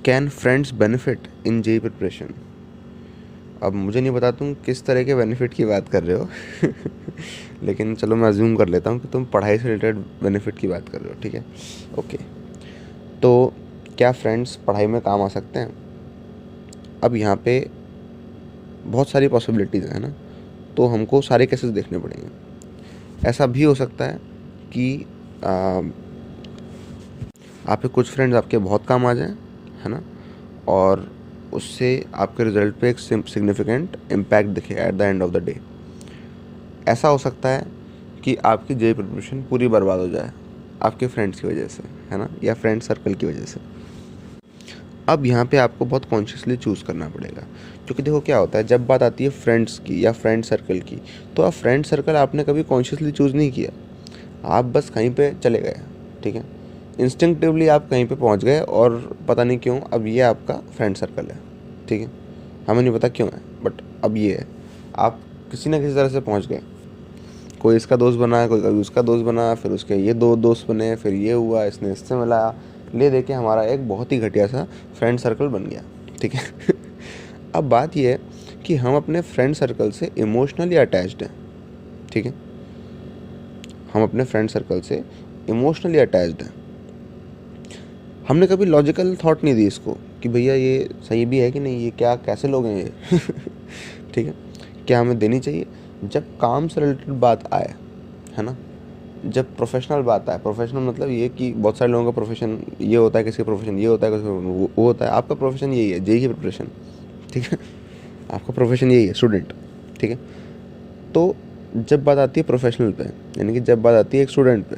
Can friends benefit in JEE preparation? अब मुझे नहीं पता तुम किस तरह के बेनिफिट की बात कर रहे हो लेकिन चलो मैं अज्यूम कर लेता हूँ कि तुम पढ़ाई से रिलेटेड बेनिफिट की बात कर रहे हो, ठीक है। ओके, तो क्या फ्रेंड्स पढ़ाई में काम आ सकते हैं? अब यहाँ पे बहुत सारी पॉसिबिलिटीज़ हैं ना, तो हमको सारे केसेस देखने पड़ेंगे। ऐसा भी हो सकता है कि आ, आपके कुछ फ्रेंड्स आपके बहुत काम आ जाएं, है ना, और उससे आपके रिजल्ट पे एक सिग्निफिकेंट इम्पैक्ट दिखे at the end of the day. ऐसा हो सकता है कि आपकी जेई प्रिपरेशन पूरी बर्बाद हो जाए आपके फ्रेंड्स की वजह से, है ना, या फ्रेंड सर्कल की वजह से। अब यहाँ पे आपको बहुत कॉन्शियसली चूज़ करना पड़ेगा, क्योंकि देखो क्या होता है, जब बात आती है फ्रेंड्स की या फ्रेंड सर्कल की, तो आप फ्रेंड सर्कल आपने कभी कॉन्शियसली चूज़ नहीं किया, आप बस कहीं पे चले गए, ठीक है, इंस्टिंक्टिवली आप कहीं पे पहुंच गए और पता नहीं क्यों अब ये आपका फ्रेंड सर्कल है, ठीक है। हमें नहीं पता क्यों है, बट अब ये है, आप किसी ना किसी तरह से पहुंच गए। कोई इसका दोस्त बना, कोई कभी उसका दोस्त बना, फिर उसके ये दो दोस्त बने, फिर ये हुआ, इसने इससे मिलाया, ले दे के हमारा एक बहुत ही घटिया सा फ्रेंड सर्कल बन गया, ठीक है अब बात ये है कि हम अपने फ्रेंड सर्कल से इमोशनली अटैच्ड हैं, ठीक है, हम अपने फ्रेंड सर्कल से इमोशनली अटैच्ड हैं। हमने कभी लॉजिकल थॉट नहीं दी इसको कि भैया ये सही भी है कि नहीं, ये क्या कैसे लोग हैं ये ठीक है, क्या हमें देनी चाहिए? जब काम से रिलेटेड बात आए, है ना, जब प्रोफेशनल बात आए, प्रोफेशनल मतलब ये कि बहुत सारे लोगों का प्रोफेशन ये होता है, किसी का प्रोफेशन ये होता है, किसी का वो होता है, आपका प्रोफेशन यही है, जेई की प्रिपरेशन, ठीक है, आपका प्रोफेशन यही है, स्टूडेंट, ठीक है। तो जब बात आती है प्रोफेशनल पे, यानी कि जब बात आती है एक स्टूडेंट पे,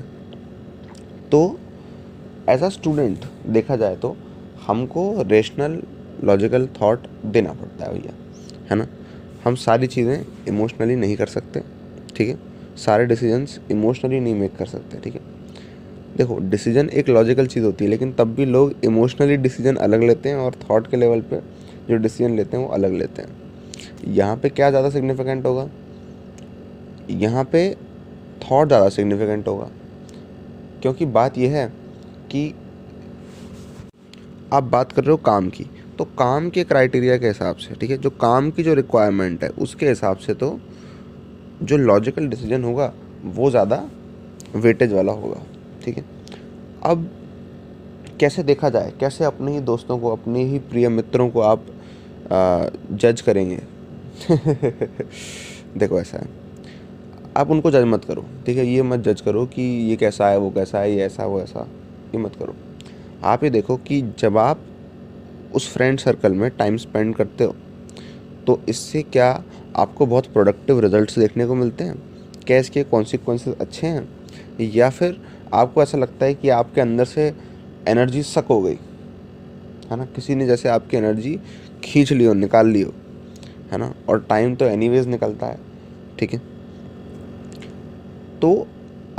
तो एज अ स्टूडेंट देखा जाए तो हमको रेशनल लॉजिकल थॉट देना पड़ता है भैया, है ना। हम सारी चीज़ें इमोशनली नहीं कर सकते, ठीक है, सारे डिसीजंस इमोशनली नहीं मेक कर सकते, ठीक है। देखो, डिसीजन एक लॉजिकल चीज़ होती है, लेकिन तब भी लोग इमोशनली डिसीजन अलग लेते हैं और थॉट के लेवल पे जो डिसीजन लेते हैं वो अलग लेते हैं। यहाँ पे क्या ज़्यादा सिग्निफिकेंट होगा? यहाँ पे थॉट ज़्यादा सिग्निफिकेंट होगा, क्योंकि बात यह है कि आप बात कर रहे हो काम की, तो काम के क्राइटेरिया के हिसाब से, ठीक है, जो काम की जो रिक्वायरमेंट है उसके हिसाब से तो जो लॉजिकल डिसीजन होगा वो ज़्यादा वेटेज वाला होगा, ठीक है। अब कैसे देखा जाए, कैसे अपने ही दोस्तों को, अपने ही प्रिय मित्रों को आप जज करेंगे देखो ऐसा है, आप उनको जज मत करो, ठीक है, ये मत जज करो कि ये कैसा है, वो कैसा है, ये ऐसा वो ऐसा, ये मत करो। आप ये देखो कि जब आप उस फ्रेंड सर्कल में टाइम स्पेंड करते हो तो इससे क्या आपको बहुत प्रोडक्टिव रिजल्ट्स देखने को मिलते हैं, क्या इसके कॉन्सिक्वेंसेस अच्छे हैं, या फिर आपको ऐसा लगता है कि आपके अंदर से एनर्जी सक हो गई, है ना, किसी ने जैसे आपकी एनर्जी खींच ली हो, निकाल ली हो, है ना, और टाइम तो एनीवेज निकलता है, ठीक है। तो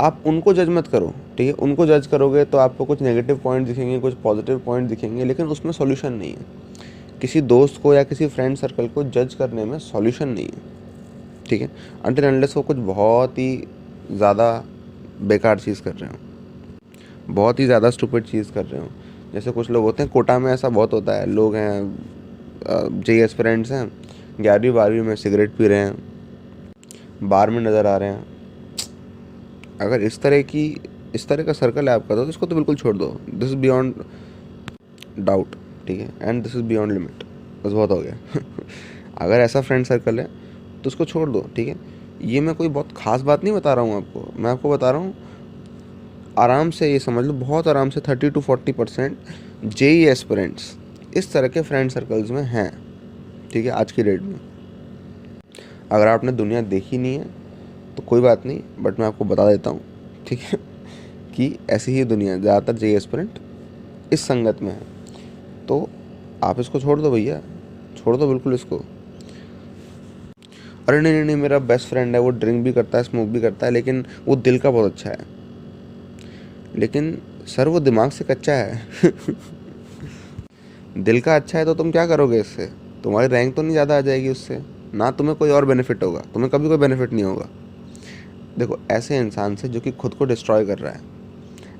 आप उनको जज मत करो, ठीक है, उनको जज करोगे तो आपको कुछ नेगेटिव पॉइंट दिखेंगे, कुछ पॉजिटिव पॉइंट दिखेंगे, लेकिन उसमें सॉल्यूशन नहीं है। किसी दोस्त को या किसी फ्रेंड सर्कल को जज करने में सॉल्यूशन नहीं है, ठीक है, अनटिल अनलेस वो कुछ बहुत ही ज़्यादा बेकार चीज़ कर रहे हो, बहुत ही ज़्यादा स्टूपिड चीज़ कर रहे हो। जैसे कुछ लोग होते हैं, कोटा में ऐसा बहुत होता है, लोग हैं जेई एस्पिरेंट्स हैं, 11वीं 12वीं में सिगरेट पी रहे हैं, बार में नज़र आ रहे हैं। अगर इस तरह का सर्कल है आपका तो इसको तो बिल्कुल छोड़ दो, दिस इज़ बियॉन्ड डाउट, ठीक है, and this is beyond limit, बस बहुत हो गया अगर ऐसा फ्रेंड सर्कल है तो उसको छोड़ दो, ठीक है। ये मैं कोई बहुत ख़ास बात नहीं बता रहा हूँ आपको, मैं आपको बता रहा हूँ आराम से, ये समझ लो बहुत आराम से 30 to 40% जेई एस्पिरेंट्स इस तरह के फ्रेंड सर्कल्स में हैं, ठीक है, आज की डेट में। अगर आपने दुनिया देखी नहीं है तो कोई बात नहीं, बट मैं आपको बता देता हूँ, ठीक है, कि ऐसी ही दुनिया ज़्यादातर जेई एस्पिरेंट इस संगत में है। तो आप इसको छोड़ दो भैया, छोड़ दो बिल्कुल इसको। अरे नहीं नहीं नहीं, मेरा बेस्ट फ्रेंड है, वो ड्रिंक भी करता है, स्मोक भी करता है, लेकिन वो दिल का बहुत अच्छा है। लेकिन सर वो दिमाग से कच्चा है दिल का अच्छा है तो तुम क्या करोगे इससे? तुम्हारी रैंक तो नहीं ज़्यादा आ जाएगी उससे, ना तुम्हें कोई और बेनिफिट होगा, तुम्हें कभी कोई बेनिफिट नहीं होगा। देखो, ऐसे इंसान से जो कि खुद को डिस्ट्रॉय कर रहा है,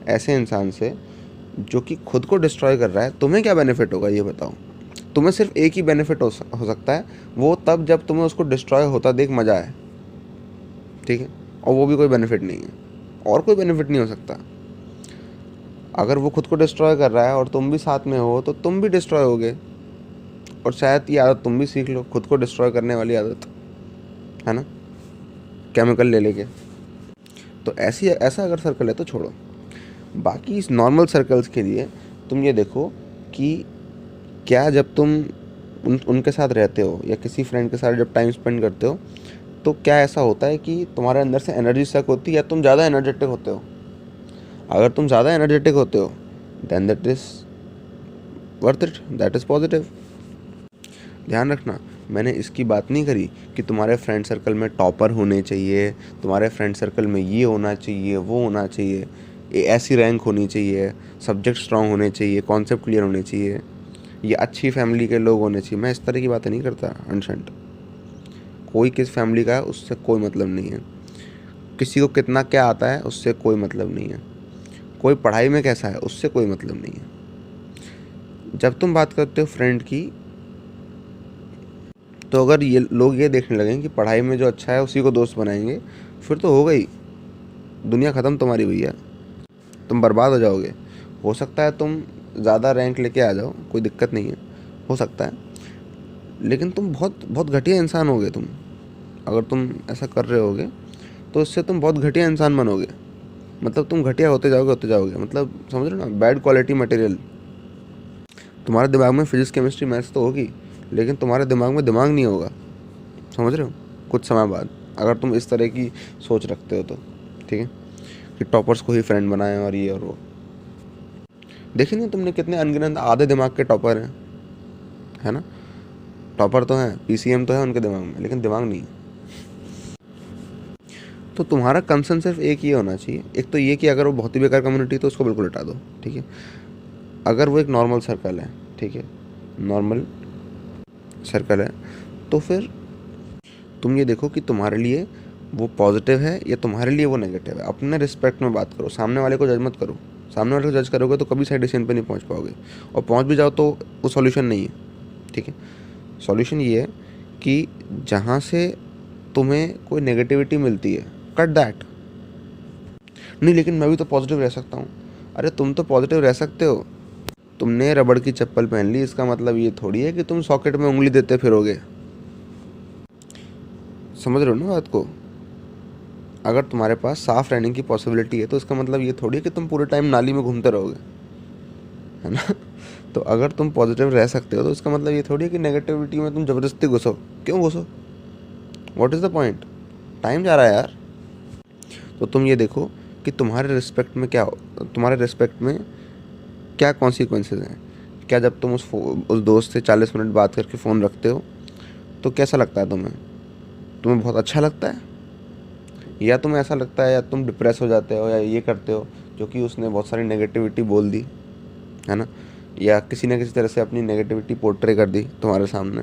ऐसे इंसान से जो कि खुद को डिस्ट्रॉय कर रहा है, तुम्हें क्या बेनिफिट होगा ये बताओ। तुम्हें सिर्फ एक ही बेनिफिट हो सकता है, वो तब जब तुम्हें उसको डिस्ट्रॉय होता देख मज़ा आए, ठीक है, और वो भी कोई बेनिफिट नहीं है, और कोई बेनिफिट नहीं हो सकता। अगर वो खुद को डिस्ट्रॉय कर रहा है और तुम भी साथ में हो तो तुम भी डिस्ट्रॉय होगे, और शायद ये आदत तुम भी सीख लो, खुद को डिस्ट्रॉय करने वाली आदत, है ना, केमिकल ले लेके। तो ऐसा अगर सर्कल है तो छोड़ो। बाकी इस नॉर्मल सर्कल्स के लिए तुम ये देखो कि क्या जब तुम उनके साथ रहते हो या किसी फ्रेंड के साथ जब टाइम स्पेंड करते हो, तो क्या ऐसा होता है कि तुम्हारे अंदर से एनर्जी सक होती है या तुम ज़्यादा एनर्जेटिक होते हो। अगर तुम ज़्यादा एनर्जेटिक होते हो then that is worth it, that is positive. ध्यान रखना, मैंने इसकी बात नहीं करी कि तुम्हारे फ्रेंड सर्कल में टॉपर होने चाहिए, तुम्हारे फ्रेंड सर्कल में ये होना चाहिए, वो होना चाहिए, ऐसी रैंक होनी चाहिए, सब्जेक्ट स्ट्रांग होने चाहिए, कॉन्सेप्ट क्लियर होने चाहिए, ये अच्छी फैमिली के लोग होने चाहिए। मैं इस तरह की बातें नहीं करता अनशंट। कोई किस फैमिली का है उससे कोई मतलब नहीं है, किसी को कितना क्या आता है उससे कोई मतलब नहीं है, कोई पढ़ाई में कैसा है उससे कोई मतलब नहीं है। जब तुम बात करते हो फ्रेंड की, तो अगर ये लोग ये देखने लगें कि पढ़ाई में जो अच्छा है उसी को दोस्त बनाएंगे, फिर तो हो गई दुनिया ख़त्म तुम्हारी भैया, तुम बर्बाद हो जाओगे। हो सकता है तुम ज़्यादा रैंक लेके आ जाओ, कोई दिक्कत नहीं है, हो सकता है, लेकिन तुम बहुत बहुत घटिया इंसान होगे। तुम अगर तुम ऐसा कर रहे होगे तो इससे तुम बहुत घटिया इंसान बनोगे, मतलब तुम घटिया होते जाओगे, मतलब समझ रहे हो ना, बैड क्वालिटी मटेरियल। तुम्हारे दिमाग में फिजिक्स केमिस्ट्री मैथ्स तो होगी, लेकिन तुम्हारे दिमाग में दिमाग नहीं होगा, समझ रहे हो, कुछ समय बाद, अगर तुम इस तरह की सोच रखते हो तो, ठीक है, कि टॉपर्स को ही फ्रेंड बनाएं और ये और वो। देखिए नहीं तुमने कितने अनगिनत आधे दिमाग के टॉपर हैं, है ना, टॉपर तो हैं, पीसीएम तो है उनके दिमाग में, लेकिन दिमाग नहीं। तो तुम्हारा कंसर्न सिर्फ एक ही होना चाहिए, एक तो ये कि अगर वो बहुत ही बेकार कम्युनिटी तो उसको बिल्कुल हटा दो, ठीक है। अगर वो एक नॉर्मल सर्कल है, ठीक है, नॉर्मल सर्कल है, तो फिर तुम ये देखो कि तुम्हारे लिए वो पॉजिटिव है या तुम्हारे लिए वो नेगेटिव है। अपने रिस्पेक्ट में बात करो, सामने वाले को जज मत करो। सामने वाले को जज करोगे तो कभी सही डिसीजन पे नहीं पहुंच पाओगे, और पहुंच भी जाओ तो वो सॉल्यूशन नहीं है, ठीक है। सॉल्यूशन ये है कि जहाँ से तुम्हें कोई नेगेटिविटी मिलती है, कट दैट। नहीं लेकिन मैं भी तो पॉजिटिव रह सकता हूँ। अरे तुम तो पॉजिटिव रह सकते हो, तुमने रबड़ की चप्पल पहन ली, इसका मतलब ये थोड़ी है कि तुम सॉकेट में उंगली देते फिरोगे। समझ रहे हो ना बात को। अगर तुम्हारे पास साफ रहने की पॉसिबिलिटी है तो इसका मतलब ये थोड़ी है कि तुम पूरे टाइम नाली में घूमते रहोगे, है ना। तो अगर तुम पॉजिटिव रह सकते हो तो इसका मतलब ये थोड़ी है कि नेगेटिविटी में तुम ज़बरदस्ती घुसो। क्यों घुसो, what is the point, time जा रहा है यार। तो तुम ये देखो कि तुम्हारे रिस्पेक्ट में क्या कॉन्सिक्वेंसेज हैं। क्या जब तुम उस दोस्त से 40 मिनट बात करके फ़ोन रखते हो तो कैसा लगता है तुम्हें बहुत अच्छा लगता है, या तुम्हें ऐसा लगता है, या तुम डिप्रेस हो जाते हो, या ये करते हो जो कि उसने बहुत सारी नेगेटिविटी बोल दी, है ना, या किसी न किसी तरह से अपनी नेगेटिविटी पोर्ट्रे कर दी तुम्हारे सामने,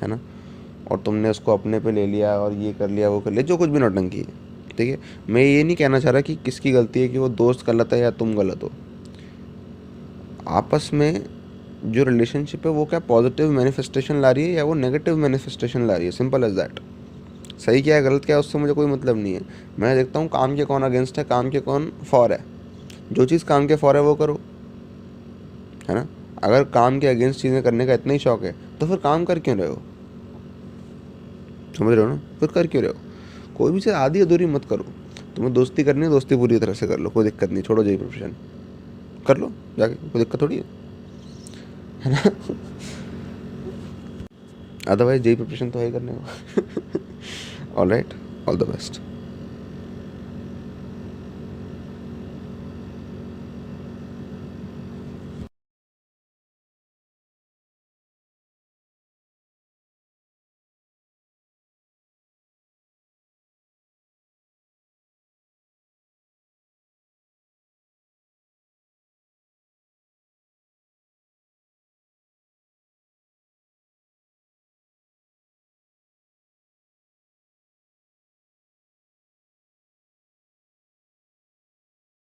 है ना, और तुमने उसको अपने पे ले लिया और ये कर लिया वो कर लिया, जो कुछ भी नौटंकी है, ठीक है। मैं ये नहीं कहना चाह रहा कि किसकी गलती है, कि वो दोस्त गलत है या तुम गलत हो। आपस में जो रिलेशनशिप है वो क्या पॉजिटिव मैनिफेस्टेशन ला रही है या वो नेगेटिव मैनिफेस्टेशन ला रही है, सिंपल एज दैट। सही क्या है गलत क्या है उससे मुझे कोई मतलब नहीं है। मैं देखता हूँ काम के कौन अगेंस्ट है, काम के कौन फॉर है। जो चीज़ काम के फॉर है वो करो, है ना। अगर काम के अगेंस्ट चीज़ें करने का इतना ही शौक है तो फिर काम कर क्यों रहे हो, समझ रहे हो ना, फिर कर क्यों रहे हो। कोई भी चीज़ आधी अधूरी मत करो। तुम्हें दोस्ती करनी है, दोस्ती पूरी तरह से कर लो, कोई दिक्कत नहीं, छोड़ो जेई प्रोफेशन, कर लो जाके, कोई दिक्कत थोड़ी है ना। अदरवाइज जेई प्रिपरेशन तो है करने को। All right, all the best.